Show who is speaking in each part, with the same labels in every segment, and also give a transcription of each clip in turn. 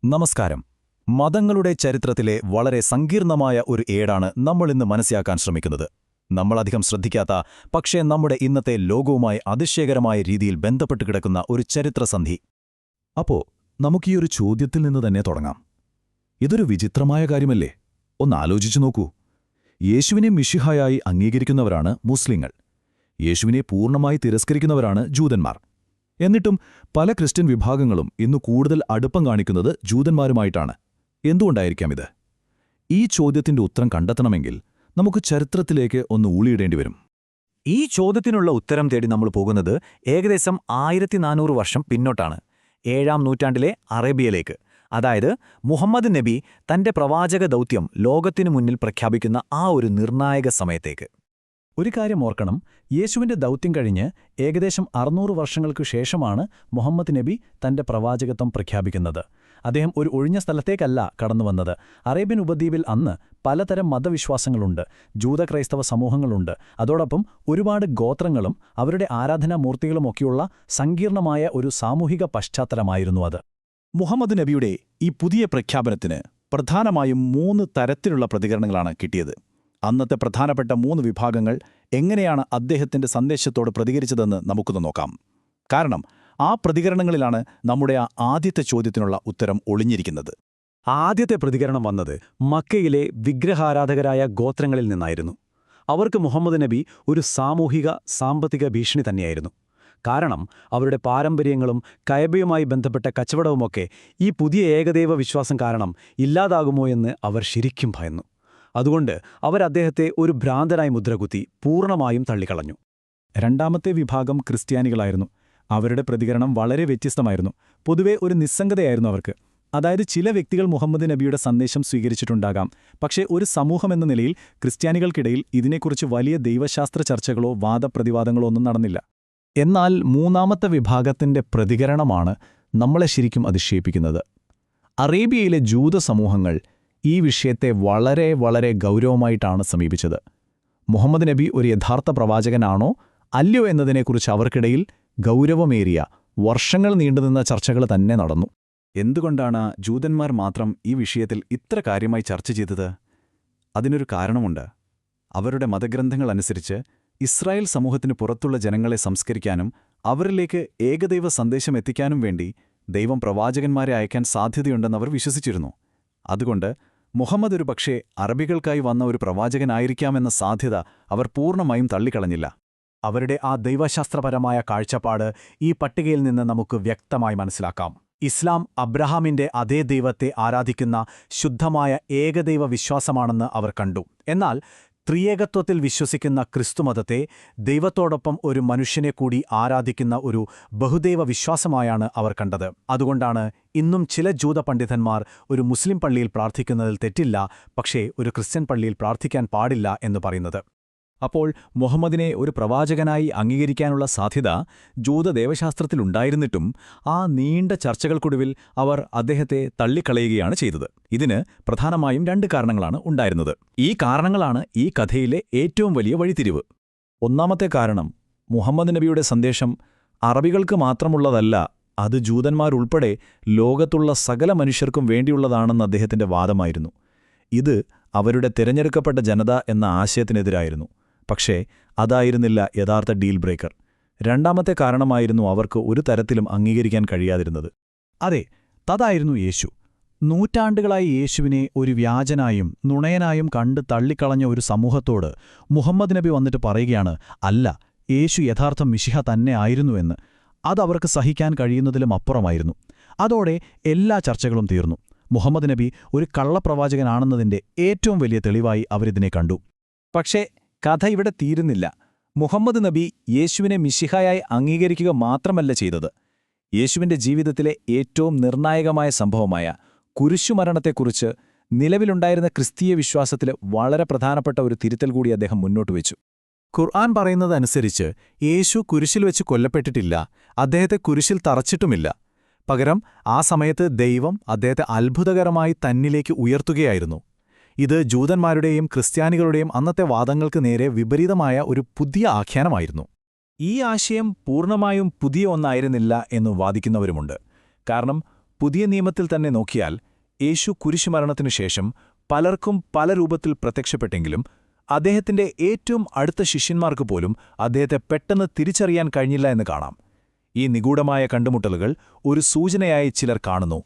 Speaker 1: നമസ്കാരം. മതങ്ങളുടെ ചരിത്രത്തിലെ വളരെ സങ്കീർണമായ ഒരു ഏടാണ് നമ്മളിന്ന് മനസ്സിലാക്കാൻ ശ്രമിക്കുന്നത്. നമ്മളധികം ശ്രദ്ധിക്കാത്ത, പക്ഷേ നമ്മുടെ ഇന്നത്തെ ലോകവുമായി അതിശയകരമായ രീതിയിൽ ബന്ധപ്പെട്ട് കിടക്കുന്ന ഒരു ചരിത്രസന്ധി. അപ്പോ നമുക്കീയൊരു ചോദ്യത്തിൽ നിന്ന് തന്നെ തുടങ്ങാം. ഇതൊരു വിചിത്രമായ കാര്യമല്ലേ? ഒന്നാലോചിച്ചു നോക്കൂ. യേശുവിനെ മിശിഹായായി അംഗീകരിക്കുന്നവരാണ് മുസ്ലിങ്ങൾ. യേശുവിനെ പൂർണ്ണമായി തിരസ്കരിക്കുന്നവരാണ് ജൂതന്മാർ. എന്നിട്ടും പല ക്രിസ്ത്യൻ വിഭാഗങ്ങളും ഇന്നു കൂടുതൽ അടുപ്പം കാണിക്കുന്നത് ജൂതന്മാരുമായിട്ടാണ്. എന്തുകൊണ്ടായിരിക്കാം ഇത്? ഈ ചോദ്യത്തിന്റെ ഉത്തരം കണ്ടെത്തണമെങ്കിൽ നമുക്ക് ചരിത്രത്തിലേക്ക് ഒന്ന് ഊളിയിടേണ്ടിവരും.
Speaker 2: ഈ ചോദ്യത്തിനുള്ള ഉത്തരം തേടി നമ്മൾ പോകുന്നത് ഏകദേശം 1400 വർഷം പിന്നോട്ടാണ്. 7-ാം നൂറ്റാണ്ടിലെ അറേബ്യയിലേക്ക്. അതായത് മുഹമ്മദ് നബി തന്റെ പ്രവാചക ദൗത്യം ലോകത്തിനു മുന്നിൽ പ്രഖ്യാപിക്കുന്ന ആ ഒരു നിർണായക സമയത്തേക്ക്.
Speaker 1: ഒരു കാര്യം ഓർക്കണം, യേശുവിന്റെ ദൗത്യം കഴിഞ്ഞ് ഏകദേശം 600 വർഷങ്ങൾക്കു ശേഷമാണ് മുഹമ്മദ് നബി തന്റെ പ്രവാചകത്വം പ്രഖ്യാപിക്കുന്നത്. അദ്ദേഹം ഒരു ഒഴിഞ്ഞ സ്ഥലത്തേക്കല്ല കടന്നുവന്നത്. അറേബ്യൻ ഉപദ്വീപിൽ അന്ന് പലതരം മതവിശ്വാസങ്ങളുണ്ട്, ജൂത-ക്രൈസ്തവ സമൂഹങ്ങളുണ്ട്. അതോടൊപ്പം ഒരുപാട് ഗോത്രങ്ങളും അവരുടെ ആരാധനാമൂർത്തികളുമൊക്കെയുള്ള സങ്കീർണമായ ഒരു സാമൂഹിക പശ്ചാത്തലമായിരുന്നു അത്.
Speaker 3: മുഹമ്മദ് നബിയുടെ ഈ പുതിയ പ്രഖ്യാപനത്തിന് പ്രധാനമായും 3 തരത്തിലുള്ള പ്രതികരണങ്ങളാണ് കിട്ടിയത്. അന്നത്തെ പ്രധാനപ്പെട്ട 3 വിഭാഗങ്ങൾ എങ്ങനെയാണ് അദ്ദേഹത്തിന്റെ സന്ദേശത്തോട് പ്രതികരിച്ചതെന്ന് നമുക്കൊന്ന് നോക്കാം. കാരണം ആ പ്രതികരണങ്ങളിലാണ് നമ്മുടെ ആദ്യത്തെ ചോദ്യത്തിനുള്ള ഉത്തരം ഒളിഞ്ഞിരിക്കുന്നത്.
Speaker 2: ആദ്യത്തെ പ്രതികരണം വന്നത് മക്കയിലെ വിഗ്രഹാരാധകരായ ഗോത്രങ്ങളിൽ നിന്നായിരുന്നു. അവർക്ക് മുഹമ്മദ് നബി ഒരു സാമൂഹിക സാമ്പത്തിക ഭീഷണി തന്നെയായിരുന്നു. കാരണം അവരുടെ പാരമ്പര്യങ്ങളും കഅബയുമായി ബന്ധപ്പെട്ട കച്ചവടവുമൊക്കെ ഈ പുതിയ ഏകദൈവ വിശ്വാസം കാരണം ഇല്ലാതാകുമോ എന്ന് അവർ ശരിക്കും ഭയന്നു. അതുകൊണ്ട് അവരദ്ദേഹത്തെ ഒരു ഭ്രാന്തനായി മുദ്രകുത്തി പൂർണ്ണമായും തള്ളിക്കളഞ്ഞു.
Speaker 1: രണ്ടാമത്തെ വിഭാഗം ക്രിസ്ത്യാനികളായിരുന്നു. അവരുടെ പ്രതികരണം വളരെ വ്യത്യസ്തമായിരുന്നു. പൊതുവെ ഒരു നിസ്സംഗതയായിരുന്നു അവർക്ക്. അതായത് ചില വ്യക്തികൾ മുഹമ്മദ് നബിയുടെ സന്ദേശം സ്വീകരിച്ചിട്ടുണ്ടാകാം, പക്ഷേ ഒരു സമൂഹമെന്ന നിലയിൽ ക്രിസ്ത്യാനികൾക്കിടയിൽ ഇതിനെക്കുറിച്ച് വലിയ ദൈവശാസ്ത്ര ചർച്ചകളോ വാദപ്രതിവാദങ്ങളോ ഒന്നും നടന്നില്ല. എന്നാൽ മൂന്നാമത്തെ വിഭാഗത്തിന്റെ പ്രതികരണമാണ് നമ്മളെ ശരിക്കും അതിശയിപ്പിക്കുന്നത്. അറേബ്യയിലെ ജൂത സമൂഹങ്ങൾ ഈ വിഷയത്തെ വളരെ വളരെ ഗൗരവമായിട്ടാണ് സമീപിച്ചത്. മുഹമ്മദ് നബി ഒരു യഥാർത്ഥ പ്രവാചകനാണോ അല്ലയോ എന്നതിനെക്കുറിച്ച് അവർക്കിടയിൽ ഗൗരവമേറിയ വർഷങ്ങൾ നീണ്ടുനിന്ന ചർച്ചകൾ തന്നെ നടന്നു.
Speaker 3: എന്തുകൊണ്ടാണ് ജൂതന്മാർ മാത്രം ഈ വിഷയത്തിൽ ഇത്ര കാര്യമായി ചർച്ച ചെയ്തത്? അതിനൊരു കാരണമുണ്ട്. അവരുടെ മതഗ്രന്ഥങ്ങൾ അനുസരിച്ച് ഇസ്രായേൽ സമൂഹത്തിന് പുറത്തുള്ള ജനങ്ങളെ സംസ്കരിക്കാനും അവരിലേക്ക് ഏകദൈവ സന്ദേശം എത്തിക്കാനും വേണ്ടി ദൈവം പ്രവാചകന്മാരെ അയക്കാൻ സാധ്യതയുണ്ടെന്നവർ വിശ്വസിച്ചിരുന്നു. അതുകൊണ്ട് മുഹമ്മദ് ഒരു പക്ഷേ അറബികൾക്കായി വന്ന ഒരു പ്രവാചകനായിരിക്കാമെന്ന സാധ്യത അവർ പൂർണ്ണമായും തള്ളിക്കളഞ്ഞില്ല.
Speaker 2: അവരുടെ ആ ദൈവശാസ്ത്രപരമായ കാഴ്ചപ്പാട് ഈ പട്ടികയിൽ നിന്ന് നമുക്ക് വ്യക്തമായി മനസ്സിലാക്കാം. ഇസ്ലാം അബ്രഹാമിന്റെ അതേ ദൈവത്തെ ആരാധിക്കുന്ന ശുദ്ധമായ ഏകദൈവ വിശ്വാസമാണെന്ന് അവർ കണ്ടു. എന്നാൽ ത്രിയേകത്വത്തിൽ വിശ്വസിക്കുന്ന ക്രിസ്തുമതത്തെ ദൈവത്തോടൊപ്പം ഒരു മനുഷ്യനെ കൂടി ആരാധിക്കുന്ന ഒരു ബഹുദൈവ വിശ്വാസമായാണ് അവർ കണ്ടത്. അതുകൊണ്ടാണ് ഇന്നും ചില ജൂത പണ്ഡിതന്മാർ ഒരു മുസ്ലിം പള്ളിയിൽ പ്രാർത്ഥിക്കുന്നതിൽ തെറ്റില്ല, പക്ഷേ ഒരു ക്രിസ്ത്യൻ പള്ളിയിൽ പ്രാർത്ഥിക്കാൻ പാടില്ല എന്ന് പറയുന്നത്.
Speaker 1: അപ്പോൾ മുഹമ്മദിനെ ഒരു പ്രവാചകനായി അംഗീകരിക്കാനുള്ള സാധ്യത ജൂത ദേവശാസ്ത്രത്തിലുണ്ടായിരുന്നിട്ടും ആ നീണ്ട ചർച്ചകൾക്കൊടുവിൽ അവർ അദ്ദേഹത്തെ തള്ളിക്കളയുകയാണ് ചെയ്തത്. ഇതിന് പ്രധാനമായും 2 കാരണങ്ങളാണ് ഉണ്ടായിരുന്നത്. ഈ കാരണങ്ങളാണ് ഈ കഥയിലെ ഏറ്റവും വലിയ വഴിത്തിരിവ്. ഒന്നാമത്തെ കാരണം, മുഹമ്മദ് നബിയുടെ സന്ദേശം അറബികൾക്ക് മാത്രമുള്ളതല്ല, അത് ജൂതന്മാരുൾപ്പെടെ ലോകത്തുള്ള സകല മനുഷ്യർക്കും വേണ്ടിയുള്ളതാണെന്ന് അദ്ദേഹത്തിന്റെ വാദമായിരുന്നു. ഇത് അവരുടെ തിരഞ്ഞെടുക്കപ്പെട്ട ജനത എന്ന ആശയത്തിനെതിരായിരുന്നു. പക്ഷേ അതായിരുന്നില്ല യഥാർത്ഥ ഡീൽ ബ്രേക്കർ. രണ്ടാമത്തെ കാരണമായിരുന്നു അവർക്ക് ഒരു തരത്തിലും അംഗീകരിക്കാൻ കഴിയാതിരുന്നത്. അതെ, അതായിരുന്നു യേശു. നൂറ്റാണ്ടുകളായി യേശുവിനെ ഒരു വ്യാജനായും നുണയനായും കണ്ട് തള്ളിക്കളഞ്ഞ ഒരു സമൂഹത്തോട് മുഹമ്മദ് നബി വന്നിട്ട് പറയുകയാണ്, അല്ല, യേശു യഥാർത്ഥ മിശിഹ തന്നെ ആയിരുന്നുവെന്ന്. അതവർക്ക് സഹിക്കാൻ കഴിയുന്നതിലും അപ്പുറമായിരുന്നു. അതോടെ എല്ലാ ചർച്ചകളും തീർന്നു. മുഹമ്മദ് നബി ഒരു കള്ളപ്രവാചകനാണെന്നതിന്റെ ഏറ്റവും വലിയ തെളിവായി അവരിതിനെ കണ്ടു. പക്ഷേ കഥ ഇവിടെ തീരുന്നില്ല. മുഹമ്മദ് നബി യേശുവിനെ മിശിഹായായി അംഗീകരിക്കുക മാത്രമല്ല ചെയ്തത്. യേശുവിന്റെ ജീവിതത്തിലെ ഏറ്റവും നിർണായകമായ സംഭവമായ കുരിശുമരണത്തെക്കുറിച്ച് നിലവിലുണ്ടായിരുന്ന ക്രിസ്തീയ വിശ്വാസത്തിലെ വളരെ പ്രധാനപ്പെട്ട ഒരു തിരുത്തൽ കൂടി അദ്ദേഹം മുന്നോട്ടുവച്ചു. ഖുർആൻ പറയുന്നതനുസരിച്ച് യേശു കുരിശിൽ വെച്ച് കൊല്ലപ്പെട്ടിട്ടില്ല, അദ്ദേഹത്തെ കുരിശിൽ തറച്ചിട്ടുമില്ല. പകരം ആ സമയത്ത് ദൈവം അദ്ദേഹത്തെ അത്ഭുതകരമായി തന്നിലേക്ക് ഉയർത്തുകയായിരുന്നു. ഇത് ജൂതന്മാരുടെയും ക്രിസ്ത്യാനികളുടെയും അന്നത്തെ വാദങ്ങൾക്ക് നേരെ വിപരീതമായ ഒരു പുതിയ ആഖ്യാനമായിരുന്നു. ഈ ആശയം പൂർണ്ണമായും പുതിയ ഒന്നായിരുന്നില്ല എന്ന് വാദിക്കുന്നവരുമുണ്ട്. കാരണം പുതിയ നിയമത്തിൽ തന്നെ നോക്കിയാൽ യേശു കുരിശുമരണത്തിനു ശേഷം പലർക്കും പല രൂപത്തിൽ പ്രത്യക്ഷപ്പെട്ടെങ്കിലും അദ്ദേഹത്തിന്റെ ഏറ്റവും അടുത്ത ശിഷ്യന്മാർക്ക് പോലും അദ്ദേഹത്തെ പെട്ടെന്ന് തിരിച്ചറിയാൻ കഴിഞ്ഞില്ല എന്ന് കാണാം. ഈ നിഗൂഢമായ കണ്ടുമുട്ടലുകൾ ഒരു സൂചനയായി ചിലർ കാണുന്നു.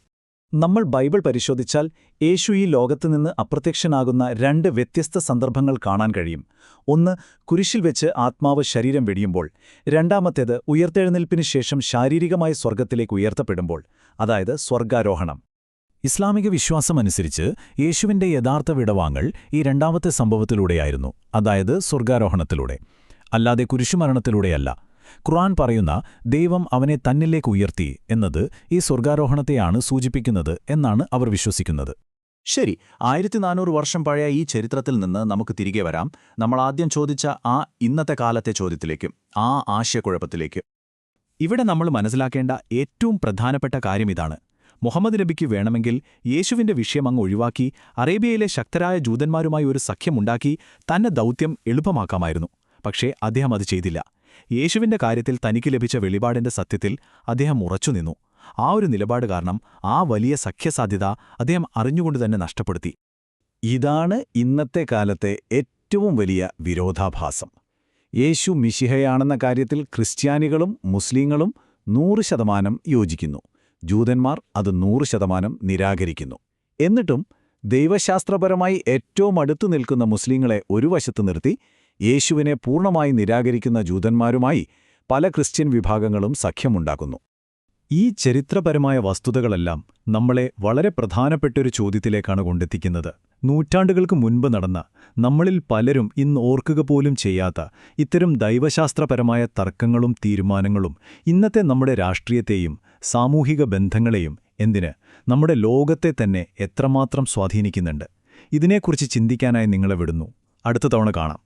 Speaker 2: നമ്മൾ ബൈബിൾ പരിശോധിച്ചാൽ യേശു ഈ ലോകത്തുനിന്ന് അപ്രത്യക്ഷനാകുന്ന 2 വ്യത്യസ്ത സന്ദർഭങ്ങൾ കാണാൻ കഴിയും. ഒന്ന്, കുരിശിൽ വെച്ച് ആത്മാവ് ശരീരം വെടിയുമ്പോൾ. രണ്ടാമത്തേത്, ഉയർത്തെഴുന്നേൽപ്പിനു ശേഷം ശാരീരികമായി സ്വർഗ്ഗത്തിലേക്ക് ഉയർത്തപ്പെടുമ്പോൾ, അതായത് സ്വർഗ്ഗാരോഹണം.
Speaker 1: ഇസ്ലാമിക വിശ്വാസമനുസരിച്ച് യേശുവിന്റെ യഥാർത്ഥ വിടവാങ്ങൽ ഈ രണ്ടാമത്തെ സംഭവത്തിലൂടെയായിരുന്നു, അതായത് സ്വർഗ്ഗാരോഹണത്തിലൂടെ, അല്ലാതെ കുരിശുമരണത്തിലൂടെയല്ല. ഖുർആൻ പറയുന്ന ദൈവം അവനെ തന്നിലേക്ക് ഉയർത്തി എന്നത് ഈ സ്വർഗ്ഗാരോഹണത്തെയാണ് സൂചിപ്പിക്കുന്നത് എന്നാണ് അവർ വിശ്വസിക്കുന്നത്.
Speaker 2: ശരി, 1400 വർഷം പഴയ ഈ ചരിത്രത്തിൽ നിന്ന് നമുക്ക് തിരികെ വരാം. നമ്മൾ ആദ്യം ചോദിച്ച ആ ഇന്നത്തെ കാലത്തെ ചോദ്യത്തിലേക്ക്, ആ ആശയക്കുഴപ്പത്തിലേക്ക്.
Speaker 1: ഇവിടെ നമ്മൾ മനസ്സിലാക്കേണ്ട ഏറ്റവും പ്രധാനപ്പെട്ട കാര്യമിതാണ്. മുഹമ്മദ് നബിക്ക് വേണമെങ്കിൽ യേശുവിന്റെ വിഷയം അങ്ങ് ഒഴിവാക്കി അറേബ്യയിലെ ശക്തരായ ജൂതന്മാരുമായി ഒരു സഖ്യമുണ്ടാക്കി തന്നെ ദൗത്യം എളുപ്പമാക്കാമായിരുന്നു. പക്ഷേ അദ്ദേഹം അത് ചെയ്തില്ല. യേശുവിന്റെ കാര്യത്തിൽ തനിക്ക് ലഭിച്ച വെളിപാടിന്റെ സത്യത്തിൽ അദ്ദേഹം ഉറച്ചുനിന്നു. ആ ഒരു നിലപാട് കാരണം ആ വലിയ സഖ്യസാധ്യത അദ്ദേഹം അറിഞ്ഞുകൊണ്ടുതന്നെ നഷ്ടപ്പെടുത്തി.
Speaker 2: ഇതാണ് ഇന്നത്തെ കാലത്തെ ഏറ്റവും വലിയ വിരോധാഭാസം. യേശു മിശിഹയാണെന്ന കാര്യത്തിൽ ക്രിസ്ത്യാനികളും മുസ്ലിങ്ങളും 100% യോജിക്കുന്നു. ജൂതന്മാർ അത് 100% നിരാകരിക്കുന്നു. എന്നിട്ടും ദൈവശാസ്ത്രപരമായി ഏറ്റവും അടുത്തു നിൽക്കുന്ന മുസ്ലിങ്ങളെ ഒരു വശത്ത് നിർത്തി യേശുവിനെ പൂർണ്ണമായി നിരാകരിക്കുന്ന ജൂതന്മാരുമായി പല ക്രിസ്ത്യൻ വിഭാഗങ്ങളും സഖ്യമുണ്ടാക്കുന്നു.
Speaker 1: ഈ ചരിത്രപരമായ വസ്തുതകളെല്ലാം നമ്മളെ വളരെ പ്രധാനപ്പെട്ടൊരു ചോദ്യത്തിലേക്കാണ് കൊണ്ടെത്തിക്കുന്നത്. നൂറ്റാണ്ടുകൾക്ക് മുൻപ് നടന്ന, നമ്മളിൽ പലരും ഇന്ന് ഓർക്കുക പോലും ചെയ്യാത്ത ഇത്തരം ദൈവശാസ്ത്രപരമായ തർക്കങ്ങളും തീരുമാനങ്ങളും ഇന്നത്തെ നമ്മുടെ രാഷ്ട്രീയത്തെയും സാമൂഹിക ബന്ധങ്ങളെയും, എന്തിന് നമ്മുടെ ലോകത്തെ തന്നെ എത്രമാത്രം സ്വാധീനിക്കുന്നുണ്ട്. ഇതിനെക്കുറിച്ച് ചിന്തിക്കാനായി നിങ്ങളെ വിടുന്നു. അടുത്ത തവണ കാണാം.